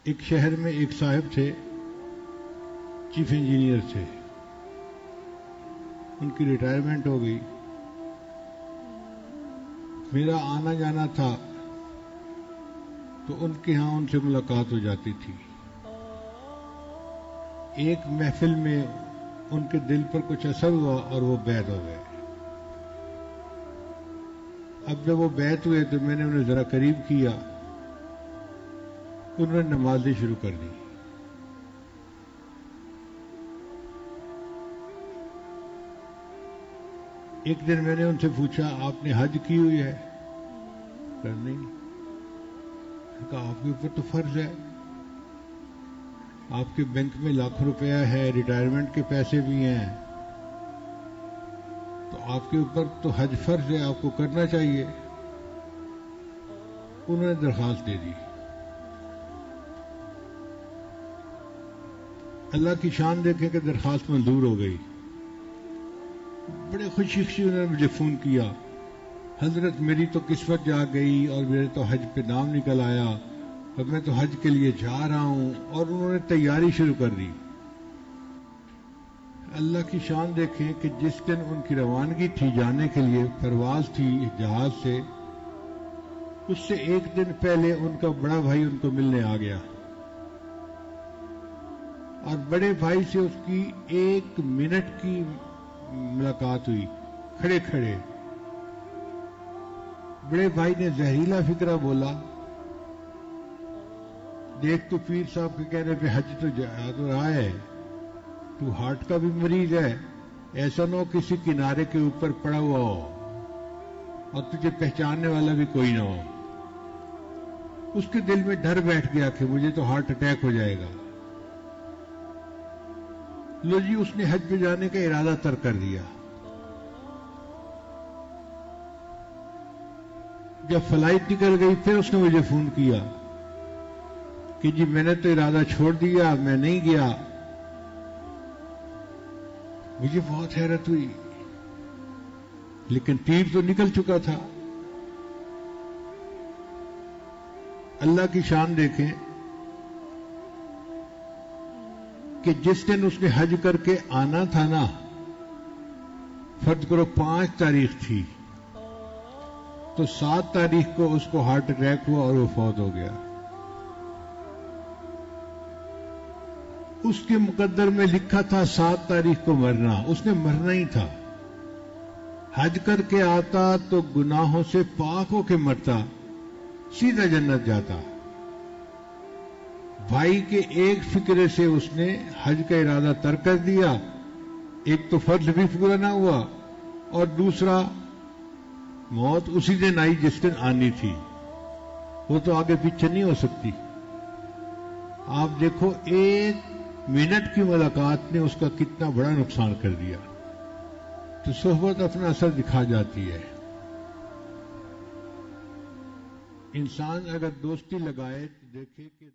ایک شہر میں ایک صاحب تھے، چیف انجینئر تھے، ان کی ریٹائرمنٹ ہو گئی. میرا آنا جانا تھا تو ان کے ہاں ان سے ملاقات ہو جاتی تھی. ایک محفل میں ان کے دل پر کچھ اثر ہوا اور وہ بیعت ہو گئے. اب جب وہ بیعت ہوئے تو میں نے انہیں ذرا قریب کیا، انہوں نے نمازیں شروع کر دی. ایک دن میں نے ان سے پوچھا آپ نے حج کی ہوئی ہے؟ نہیں. کہا آپ کے اوپر تو فرض ہے، آپ کے بینک میں لاکھ روپیہ ہے، ریٹائرمنٹ کے پیسے بھی ہیں، تو آپ کے اوپر تو حج فرض ہے، آپ کو کرنا چاہیے. انہوں نے درخواست دے دی. اللہ کی شان دیکھیں کہ درخواست منظور ہو گئی. بڑے خوشی انہوں نے مجھے فون کیا، حضرت میری تو قسمت جا گئی اور میرے تو حج پہ نام نکل آیا اور میں تو حج کے لیے جا رہا ہوں. اور انہوں نے تیاری شروع کر دی. اللہ کی شان دیکھیں کہ جس دن ان کی روانگی تھی جانے کے لیے، پرواز تھی جہاز سے، اس سے ایک دن پہلے ان کا بڑا بھائی ان کو ملنے آ گیا اور بڑے بھائی سے اس کی 1 منٹ کی ملاقات ہوئی کھڑے کھڑے. بڑے بھائی نے زہریلا فکرہ بولا، دیکھ تو پیر صاحب کے کہنے پہ حج تو جا تو رہا ہے، تو ہارٹ کا بھی مریض ہے، ایسا نہ ہو کسی کنارے کے اوپر پڑا ہوا ہو اور تجھے پہچاننے والا بھی کوئی نہ ہو. اس کے دل میں ڈر بیٹھ گیا کہ مجھے تو ہارٹ اٹیک ہو جائے گا. لو جی، اس نے حج پہ جانے کا ارادہ ترک کر دیا. جب فلائٹ نکل گئی پھر اس نے مجھے فون کیا کہ جی میں نے تو ارادہ چھوڑ دیا، میں نہیں گیا. مجھے بہت حیرت ہوئی، لیکن تیر تو نکل چکا تھا. اللہ کی شان دیکھیں کہ جس دن اس نے حج کر کے آنا تھا نا، فرض کرو 5 تاریخ تھی، تو 7 تاریخ کو اس کو ہارٹ اٹیک ہوا اور وہ فوت ہو گیا. اس کے مقدر میں لکھا تھا 7 تاریخ کو مرنا، اس نے مرنا ہی تھا. حج کر کے آتا تو گناہوں سے پاک ہو کے مرتا، سیدھا جنت جاتا. بھائی کے ایک فکرے سے اس نے حج کا ارادہ ترک کر دیا. ایک تو فرض بھی پورا نہ ہوا اور دوسرا موت اسی دن آئی جس دن آنی تھی. وہ تو آگے پیچھے نہیں ہو سکتی. آپ دیکھو 1 منٹ کی ملاقات نے اس کا کتنا بڑا نقصان کر دیا. تو صحبت اپنا اثر دکھا جاتی ہے. انسان اگر دوستی لگائے تو دیکھے کہ